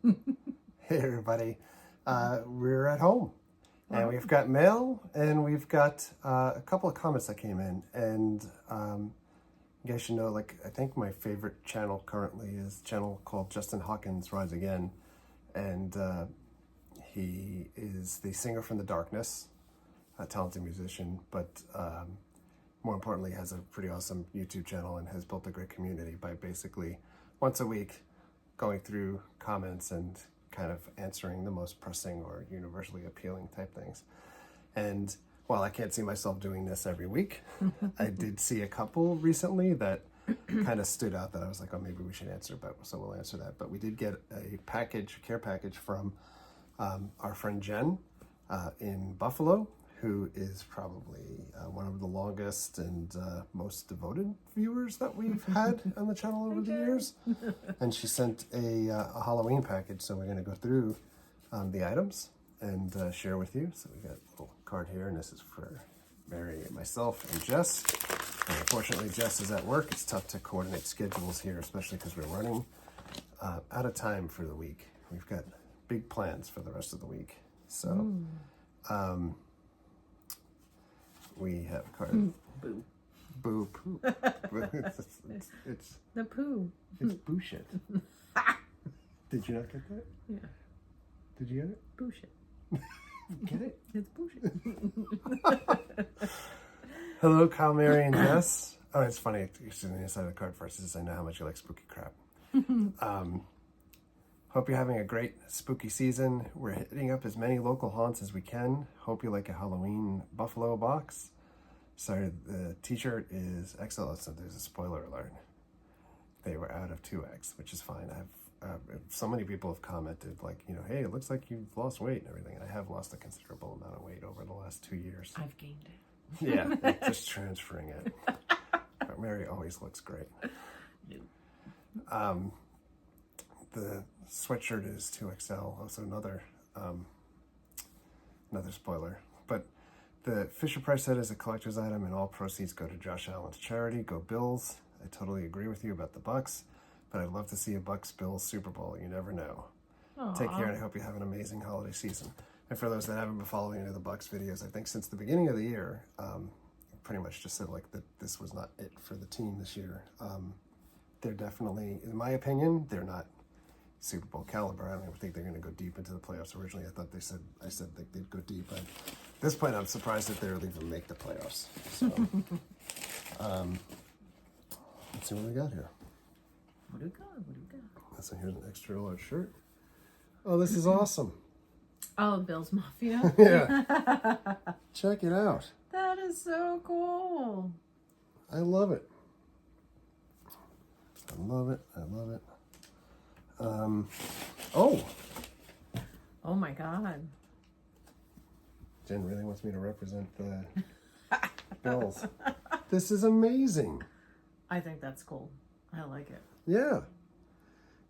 Hey everybody, we're at home and we've got mail and we've got a couple of comments that came in, and you guys should know, like, I think my favorite channel currently is a channel called Justin Hawkins Rise Again, and he is the singer from The Darkness, a talented musician, but more importantly has a pretty awesome YouTube channel and has built a great community by basically once a week going through comments and kind of answering the most pressing or universally appealing type things. And while I can't see myself doing this every week, I did see a couple recently that kind of stood out that I was like, oh, maybe we should answer, but so we'll answer that. But we did get a care package from our friend Jen in Buffalo, who is probably one of the longest and most devoted viewers that we've had on the channel over the years. And she sent a Halloween package, so we're going to go through the items and share with you. So we got a little card here, and this is for Mary and myself and Jess. And unfortunately, Jess is at work. It's tough to coordinate schedules here, especially because we're running out of time for the week. We've got big plans for the rest of the week. So we have a card. Boo. Boo poo. It's The poo. It's boo shit. Did you not get that? Yeah. Did you get it? Boo shit. Get it? It's bullshit. Hello, Kyle, Mary, and Jess. Oh, it's funny. It's on the inside of the card first. It says, I know how much you like spooky crap. Hope you're having a great spooky season. We're hitting up as many local haunts as we can. Hope you like a Halloween Buffalo box. Sorry, the t-shirt is XL, so there's a spoiler alert. They were out of 2X, which is fine. So many people have commented, like, you know, hey, it looks like you've lost weight and everything. And I have lost a considerable amount of weight over the last 2 years. I've gained it. Yeah, just transferring it. But Mary always looks great. The sweatshirt is 2XL, also another spoiler. But the Fisher Price set is a collector's item, and all proceeds go to Josh Allen's charity. Go Bills. I totally agree with you about the Bucks, but I'd love to see a Bucks-Bills Super Bowl. You never know. Aww. Take care, and I hope you have an amazing holiday season. And for those that haven't been following any of the Bucks videos, I think since the beginning of the year, pretty much just said like that this was not it for the team this year. They're definitely, in my opinion, they're not Super Bowl caliber. I don't even think they're going to go deep into the playoffs. Originally, I said they'd go deep. But at this point, I'm surprised that they'll even make the playoffs. So, let's see what we got here. What do we got? So here's an extra large shirt. Oh, this is awesome. Oh, Bill's Mafia. Yeah. Check it out. That is so cool. I love it. I love it. I love it. Oh my God. Jen really wants me to represent the Bills. This is amazing. I think that's cool. I like it. Yeah.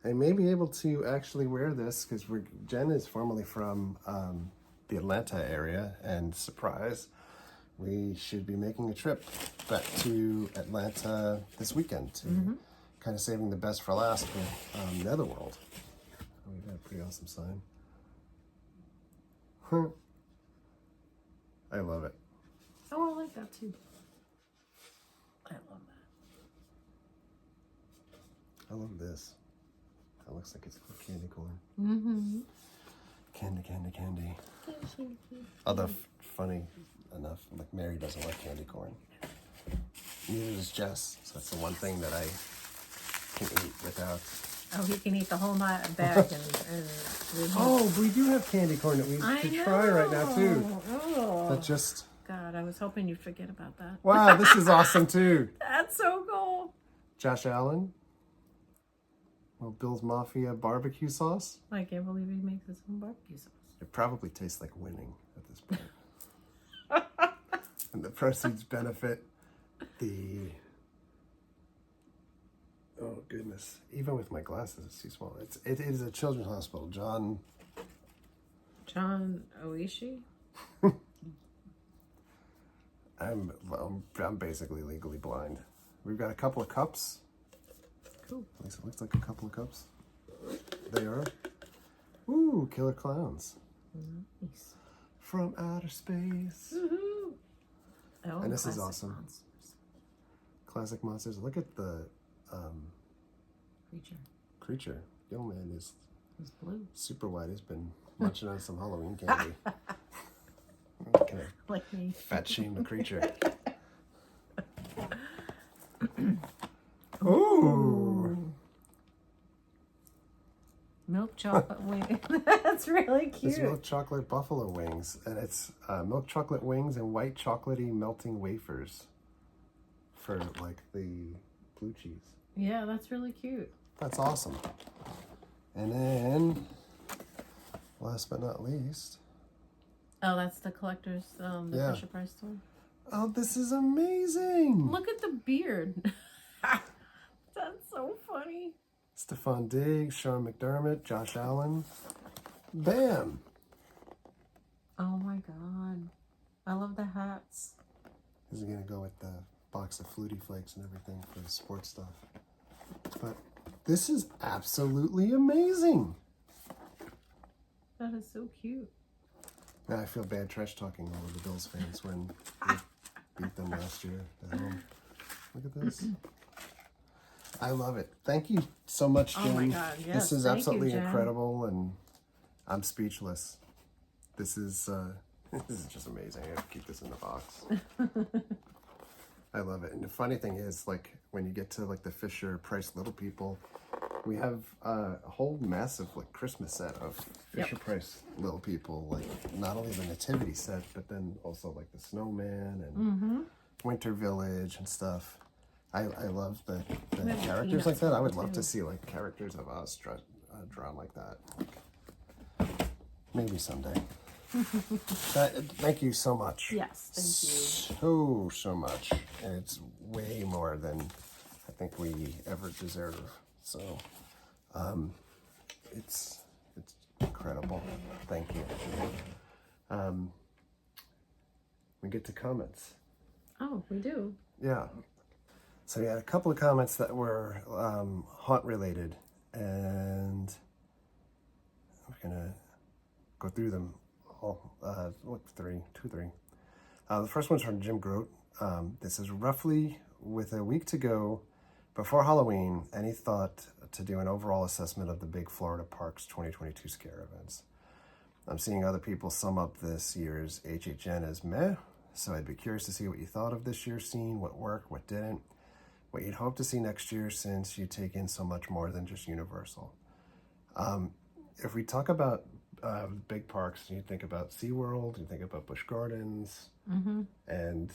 I may be able to actually wear this because Jen is formerly from the Atlanta area, and surprise, we should be making a trip back to Atlanta this weekend to kind of saving the best for last with Netherworld. We got a pretty awesome sign. I love it. Oh, I like that too. I love that. I love this. That looks like it's candy corn. Candy. Although, funny enough, like Mary doesn't like candy corn. Neither does Jess. So that's the one thing that I can eat without. Oh, he can eat the whole bag. Oh, we do have candy corn that we could try right now too. Oh. But just. God, I was hoping you'd forget about that. Wow, this is awesome too. That's so cool. Josh Allen. Well, Bill's Mafia barbecue sauce. I can't believe he makes his own barbecue sauce. It probably tastes like winning at this point. And the proceeds benefit the... Oh, goodness. Even with my glasses, it's too small. It is a children's hospital. John Oishi? I'm basically legally blind. We've got a couple of cups. Cool. At least it looks like a couple of cups. They are Ooh, killer clowns Nice. from outer space. Woohoo! Oh, And this is classic awesome. monsters. Classic monsters. Look at the Creature. creature. Yo, man is He's blue. super wide. He's been munching on some Halloween candy. Can I Like me. fat shame the creature? Ooh. Milk chocolate wing. That's really cute. It's milk chocolate buffalo wings, and it's milk chocolate wings and white chocolatey melting wafers for like the blue cheese. Yeah, that's really cute. That's awesome. And then, last but not least, Oh, that's the collector's, the Yeah. Fisher Price store. oh, this is amazing! Look at the beard. That's so funny. Stefan Diggs, Sean McDermott, Josh Allen. Bam! Oh my god. I love the hats. This is gonna go with the box of Flutie Flakes and everything for the sports stuff. But this is absolutely amazing. That is so cute. Now I feel bad trash talking all of the Bills fans when we beat them last year at home. Look at this. I love it. Thank you so much, Jen. Oh my God, yes, this is thank you, absolutely Jen. incredible, and I'm speechless. This is this is just amazing. I have to keep this in the box. I love it. And the funny thing is, like, when you get to like the Fisher Price Little People, we have a whole massive like Christmas set of Fisher Price Little People, like not only the nativity set, but then also like the snowman and Winter Village and stuff. I love the We have characters like Peanuts that. I one, would love too. to see like characters of us drawn like that. Maybe someday. Thank you so much. Yes, thank So much. And it's way more than I think we ever deserve. So it's incredible. Thank you. We get to comments. you. Oh, we do. Yeah. So we had a couple of comments that were haunt related, and we're gonna go through them all. Three. The first one's from Jim Grote. This is roughly with a week to go before Halloween. Any thought to do an overall assessment of the big Florida Parks 2022 scare events? I'm seeing other people sum up this year's HHN as meh, so I'd be curious to see what you thought of this year's scene, what worked, what didn't, what you'd hope to see next year since you take in so much more than just Universal. If we talk about big parks, you think about SeaWorld, you think about Busch Gardens, and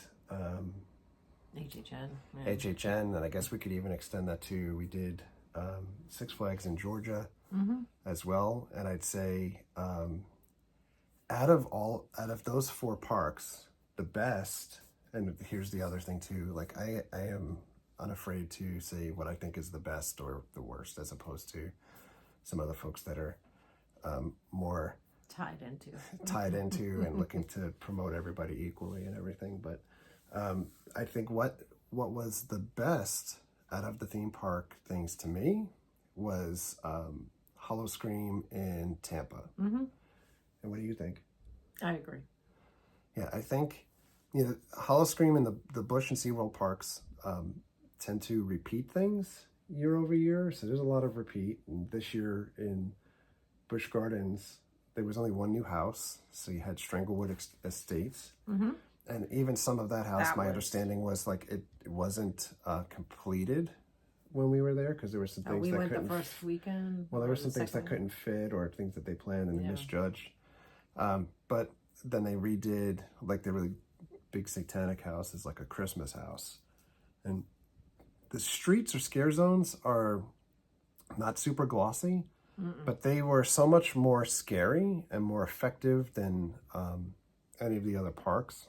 HHN. Yeah. HHN, and I guess we could even extend that to, we did Six Flags in Georgia as well. And I'd say out of those four parks, the best, and here's the other thing too, like I am unafraid to say what I think is the best or the worst, as opposed to some other folks that are more Tied into. and looking to promote everybody equally and everything. But I think what was the best out of the theme park things to me was Hollow Scream in Tampa. And what do you think? I agree. Yeah, I think, Hollow Scream and the Busch and SeaWorld parks tend to repeat things year over year. So there's a lot of repeat. And this year in Busch Gardens, there was only one new house. So you had Stranglewood Estates. And even some of that house, my understanding was like it wasn't completed when we were there, because there were some things we that went the couldn't. first weekend. Well, there or were the some things that second? couldn't fit, or things that they planned and they Yeah. misjudged. But then they redid like the really big satanic house is like a Christmas house, and the streets or scare zones are not super glossy, but they were so much more scary and more effective than any of the other parks.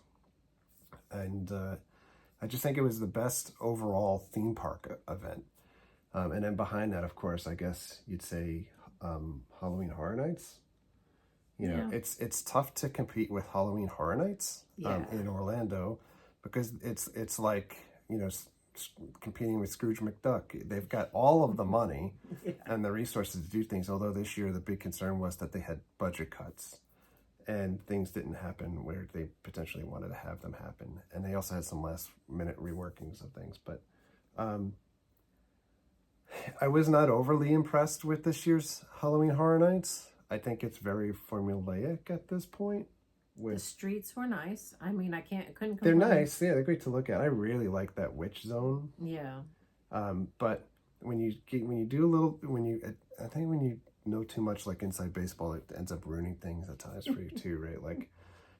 And I just think it was the best overall theme park event. And then behind that, of course, I guess you'd say Halloween Horror Nights. It's tough to compete with Halloween Horror Nights in Orlando, because it's like, competing with Scrooge McDuck. They've got all of the money and the resources to do things. Although this year the big concern was that they had budget cuts and things didn't happen where they potentially wanted to have them happen. And they also had some last minute reworkings of things. But I was not overly impressed with this year's Halloween Horror Nights. I think it's very formulaic at this point. The streets were nice. I mean, couldn't complain. They're nice. Yeah, they're great to look at. I really like that witch zone. Yeah. But when you know too much like inside baseball, it ends up ruining things at times for you too, right? Like,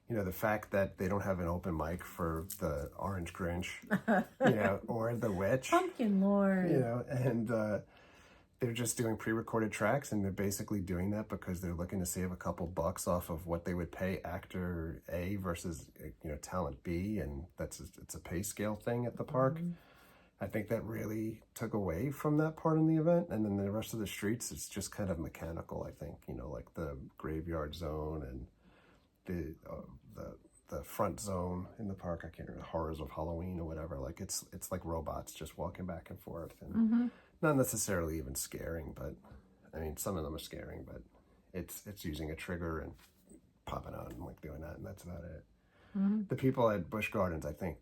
the fact that they don't have an open mic for the Orange Grinch, or the Witch, Pumpkin Lord, and they're just doing pre-recorded tracks, and they're basically doing that because they're looking to save a couple bucks off of what they would pay actor A versus talent B, and it's a pay scale thing at the park. I think that really took away from that part of the event, and then the rest of the streets, it's just kind of mechanical. I think like the graveyard zone and the front zone in the park. I can't remember, Horrors of Halloween or whatever. Like it's like robots just walking back and forth, and not necessarily even scaring, but I mean some of them are scaring, but it's using a trigger and popping out and like doing that, and that's about it. The people at Busch Gardens, I think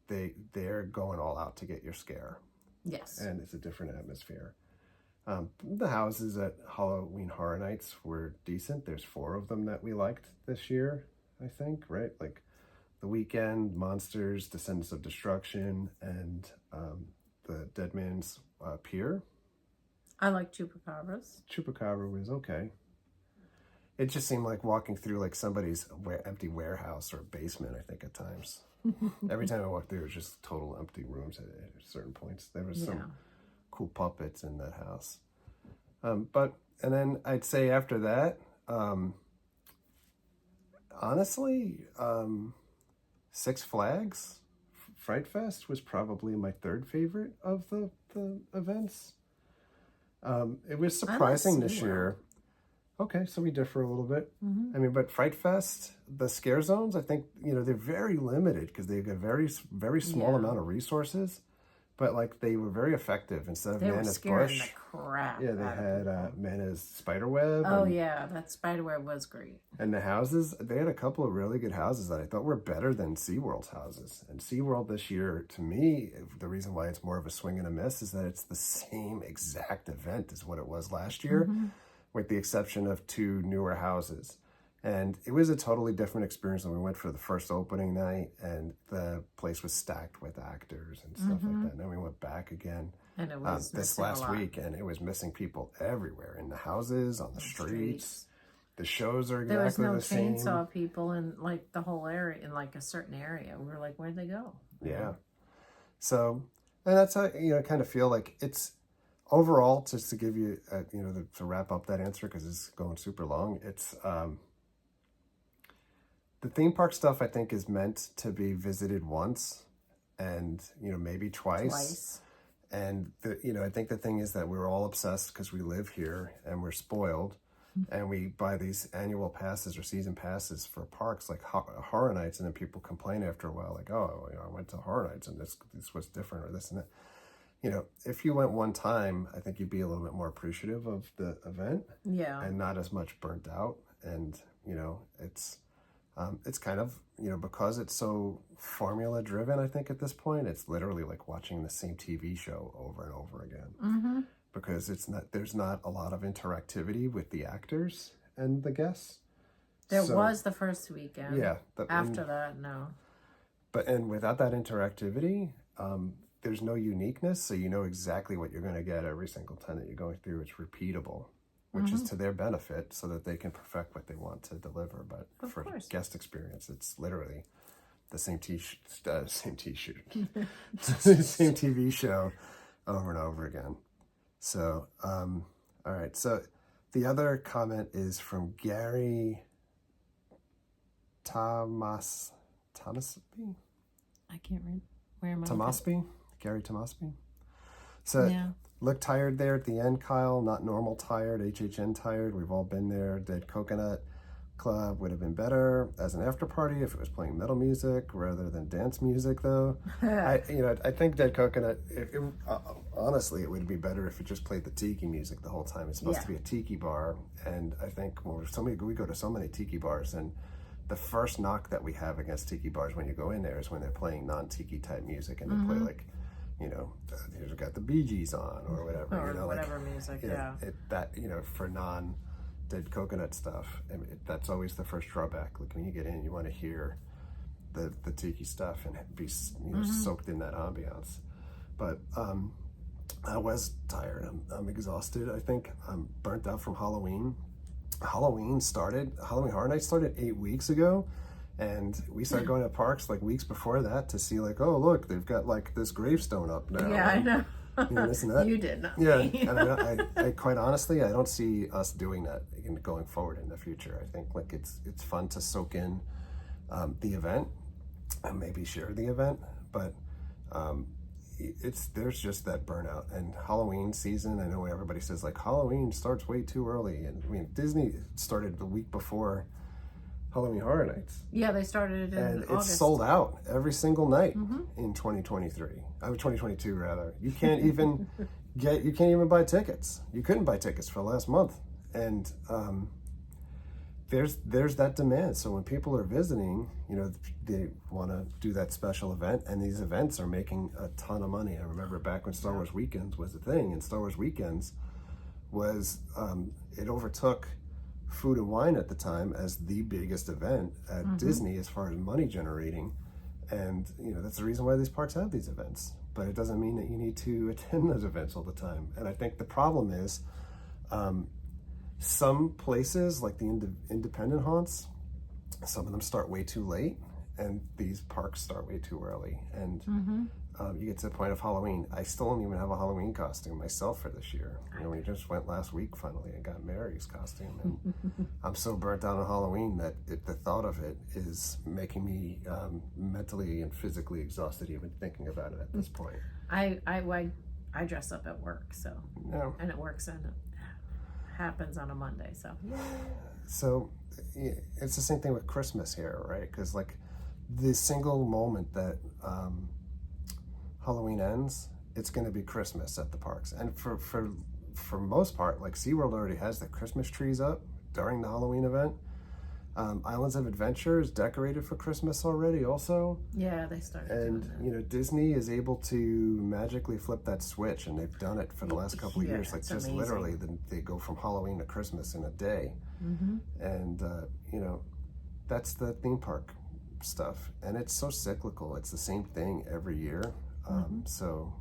they're going all out to get your scare. Yes. And it's a different atmosphere. The houses at Halloween Horror Nights were decent. There's 4 of them that we liked this year, I think, right? Like The Weekend, Monsters, Descendants of Destruction, and the Dead Man's Pier. I like Chupacabras. Chupacabra was okay. It just seemed like walking through like somebody's empty warehouse or basement, I think, at times. Every time I walked through, it was just total empty rooms at certain points. There was some cool puppets in that house. And then I'd say after that, honestly, Six Flags Fright Fest was probably my 3rd favorite of the events. It was surprising this year. Okay, so we differ a little bit. I mean, but Fright Fest, the scare zones, I think, they're very limited because they've got very, very small amount of resources, but like they were very effective. Instead of Mana's Bush, the crap. yeah, they had Mana's Spiderweb. Oh yeah, that Spiderweb was great. And the houses, they had a couple of really good houses that I thought were better than SeaWorld's houses. And SeaWorld this year, to me, the reason why it's more of a swing and a miss is that it's the same exact event as what it was last year. With the exception of 2 newer houses. And it was a totally different experience when we went for the first opening night, and the place was stacked with actors and stuff like that. And then we went back again And it was this last week, and it was missing people everywhere, in the houses, on the streets. The shows are exactly the same. There was no chainsaw people in like the whole area, in like a certain area. We were like, where'd they go? Yeah. So, and that's how, I kind of feel like it's, overall, just to give you, to wrap up that answer, because it's going super long, it's, the theme park stuff I think is meant to be visited once and, maybe twice. And, I think the thing is that we're all obsessed because we live here and we're spoiled. And we buy these annual passes or season passes for parks like Horror Nights, and then people complain after a while, like, oh, I went to Horror Nights and this was different, or this and that. If you went one time, I think you'd be a little bit more appreciative of the event. Yeah. And not as much burnt out. And, it's kind of, because it's so formula driven, I think at this point, it's literally like watching the same TV show over and over again. Because there's not a lot of interactivity with the actors and the guests. There was the first weekend. Yeah. After that, no. And without that interactivity, there's no uniqueness, so you know exactly what you're going to get every single time that you're going through. It's repeatable, which is to their benefit, so that they can perfect what they want to deliver. But for guest experience, it's literally the same same TV show over and over again. So, all right. So the other comment is from Gary Tomasby? I can't read. Where am I? Tomasby? Gary Tomasby. So, look tired there at the end, Kyle. Not normal tired, HHN tired. We've all been there. Dead coconut. Club would have been better as an after party if it was playing metal music rather than dance music, though. I think Dead Coconut. Honestly, it would be better if it just played the tiki music the whole time. It's supposed to be a tiki bar, and I think we go to so many tiki bars, and the first knock that we have against tiki bars when you go in there is when they're playing non-tiki type music, and they play like, here's got the Bee Gees on or whatever, or whatever music, for non-Dead Coconut stuff. That's always the first drawback. Like when you get in, you want to hear the tiki stuff and be soaked in that ambiance. But I was tired. I'm exhausted. I think I'm burnt out from Halloween. Halloween Horror Nights started 8 weeks ago, and we started going to parks like weeks before that to see like, oh look, they've got like this gravestone up now. Yeah, I know. This and that. You did not. Yeah, and I quite honestly, I don't see us doing that going forward in the future. I think like it's fun to soak in the event and maybe share the event, but there's just that burnout. And Halloween season, I know everybody says like Halloween starts way too early, and I mean Disney started the week before Halloween Horror Nights. Yeah, they started in August. It's sold out every single night in 2022 rather. You can't even buy tickets. You couldn't buy tickets for last month, and there's that demand. So when people are visiting, they want to do that special event, and these events are making a ton of money. I remember back when Star Wars Weekends was a thing, and Star Wars Weekends was it overtook Food and Wine at the time as the biggest event at Disney as far as money generating, and that's the reason why these parks have these events. But it doesn't mean that you need to attend those events all the time. And I think the problem is some places like the independent haunts, some of them start way too late, and these parks start way too early. And you get to the point of Halloween. I still don't even have a Halloween costume myself for this year. We just went last week finally and got Mary's costume, and I'm so burnt out on Halloween that the thought of it is making me mentally and physically exhausted even thinking about it at this point. I dress up at work, so and it works, and it happens on a Monday, so. So it's the same thing with Christmas here, right? Because like the single moment that Halloween ends, it's going to be Christmas at the parks. And for most part, like SeaWorld already has the Christmas trees up during the Halloween event. Islands of Adventure is decorated for Christmas already also. Yeah, they started and doing that. Disney is able to magically flip that switch, and they've done it for the last couple of years. Like just amazing. Literally they go from Halloween to Christmas in a day. And that's the theme park stuff, and it's so cyclical. It's the same thing every year. So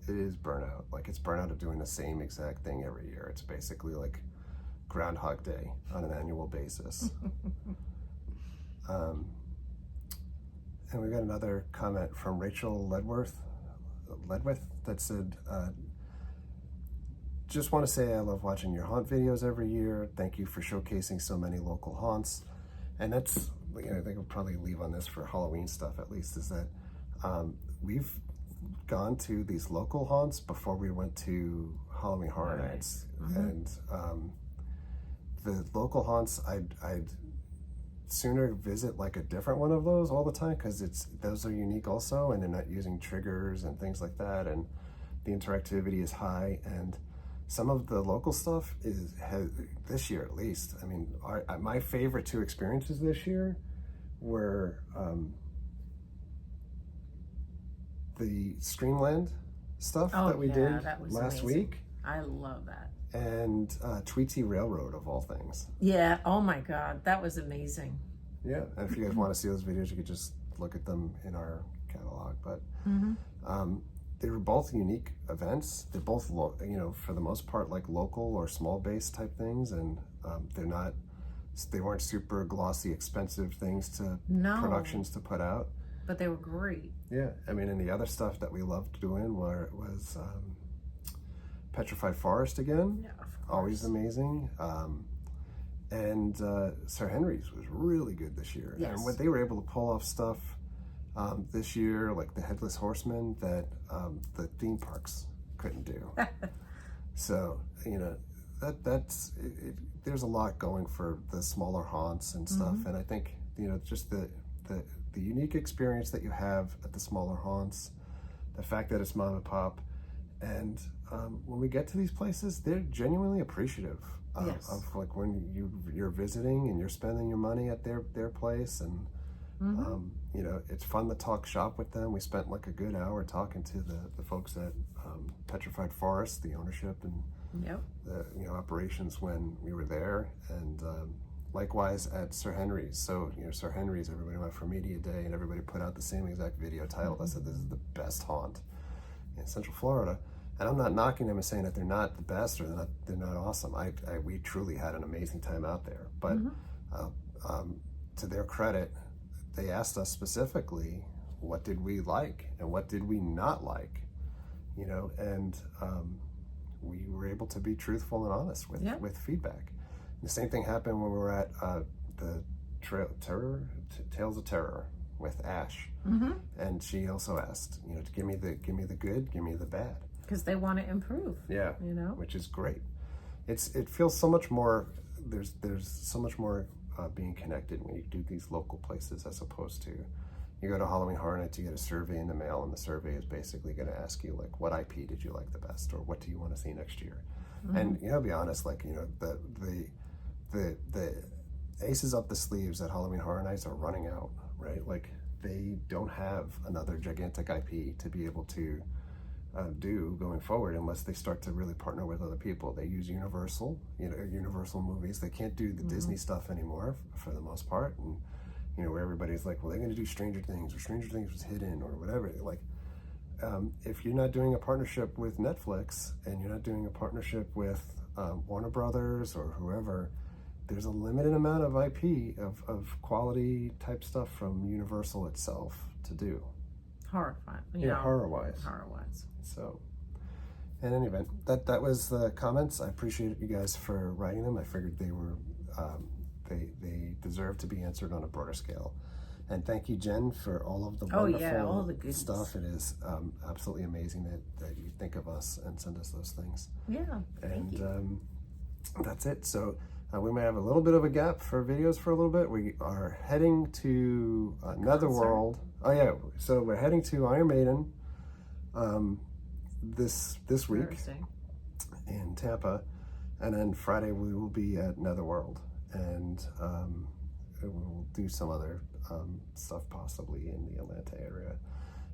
it is burnout. Like it's burnout of doing the same exact thing every year. It's basically like Groundhog Day on an annual basis. And we got another comment from Rachel Ledwith that said, just want to say I love watching your haunt videos every year. Thank you for showcasing so many local haunts. And that's, I think we'll probably leave on this for Halloween stuff at least, is that we've gone to these local haunts before we went to Halloween Horror Nights. And the local haunts, I'd sooner visit like a different one of those all the time, because those are unique also, and they're not using triggers and things like that, and the interactivity is high. And some of the local stuff has this year at least, I mean, my favorite two experiences this year were the Streamland stuff that we did last week. I love that. And Tweety Railroad, of all things. Yeah, oh my God, that was amazing. Yeah, and if you guys want to see those videos, you could just look at them in our catalog. But they were both unique events. They're both, for the most part, like local or small base type things, and they weren't super glossy, expensive things productions to put out. But they were great. Yeah, I mean, and the other stuff that we loved doing was Petrified Forest again. Yeah, of course. Always amazing. And Sir Henry's was really good this year. Yes. And when they were able to pull off stuff this year, like the Headless Horseman, that the theme parks couldn't do. So, there's a lot going for the smaller haunts and stuff, and I think just the unique experience that you have at the smaller haunts, the fact that it's mom and pop, and when we get to these places, they're genuinely appreciative of like when you're visiting and you're spending your money at their place, and it's fun to talk shop with them. We spent like a good hour talking to the folks at Petrified Forest, the ownership and the operations when we were there, and likewise at Sir Henry's. So Sir Henry's, everybody went for media day and everybody put out the same exact video title that said this is the best haunt in Central Florida. And I'm not knocking them and saying that they're not the best or they're not awesome. We truly had an amazing time out there. But to their credit, they asked us specifically, what did we like and what did we not like? And we were able to be truthful and honest with feedback. And the same thing happened when we were at the Tales of Terror with Ash, and she also asked, to give me the good, give me the bad, because they want to improve. Yeah, which is great. It feels so much more. There's so much more being connected when you do these local places, as opposed to you go to Halloween Horror Nights, you get a survey in the mail, and the survey is basically going to ask you like, what IP did you like the best, or what do you want to see next year? And to be honest, like the aces up the sleeves at Halloween Horror Nights are running out, right? Like they don't have another gigantic IP to be able to do going forward unless they start to really partner with other people. They use Universal movies. They can't do the Disney stuff anymore for the most part, and where everybody's like, well, they're going to do Stranger Things, or Stranger Things was hidden, or whatever. Like, if you're not doing a partnership with Netflix and you're not doing a partnership with Warner Brothers or whoever, there's a limited amount of IP of quality type stuff from Universal itself to do. Horrifying. Horror-wise. So, in any event, that was the comments. I appreciate you guys for writing them. I figured they were they deserve to be answered on a broader scale. And thank you, Jen, for all of the wonderful all the good stuff. It is absolutely amazing that you think of us and send us those things. Yeah, thank you. That's it. So we may have a little bit of a gap for videos for a little bit. We are heading to Netherworld. Oh yeah, so we're heading to Iron Maiden this week Thursday in Tampa, and then Friday we will be at Netherworld, and we'll do some other stuff possibly in the Atlanta area,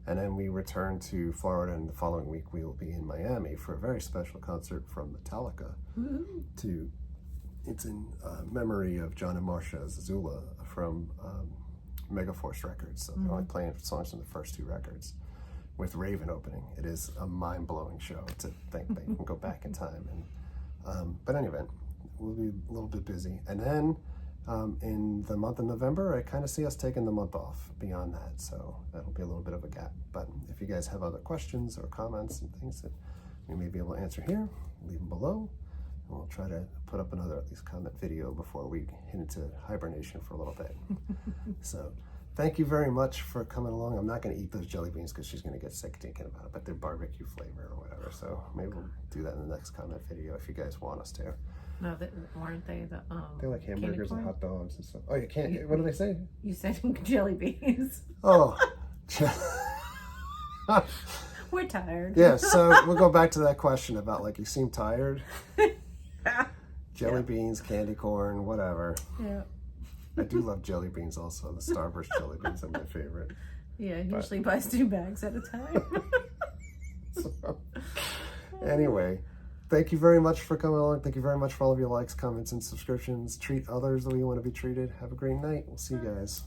and then we return to Florida, and the following week we will be in Miami for a very special concert from Metallica. It's in memory of John and Marcia Zazula from Megaforce Records. So they're only playing songs from the first two records, with Raven opening. It is a mind-blowing show to think they can go back in time. And but in any event, we'll be a little bit busy. And then in the month of November, I kind of see us taking the month off beyond that. So that'll be a little bit of a gap. But if you guys have other questions or comments and things that we may be able to answer here, leave them below. And we'll try to put up another at least comment video before we hit into hibernation for a little bit. So thank you very much for coming along. I'm not going to eat those jelly beans because she's going to get sick thinking about it, but they're barbecue flavor or whatever. So maybe we'll do that in the next comment video if you guys want us to. No, weren't they the they're like hamburgers and hot dogs and stuff. Oh, you can't. What did I say? You said jelly beans. Oh. We're tired. Yeah, so we'll go back to that question about like you seem tired. Jelly beans, candy corn, whatever. Yeah. I do love jelly beans also. The Starburst jelly beans are my favorite. Yeah, usually buys 2 bags at a time. So, anyway, thank you very much for coming along. Thank you very much for all of your likes, comments, and subscriptions. Treat others the way you want to be treated. Have a great night. We'll see you guys.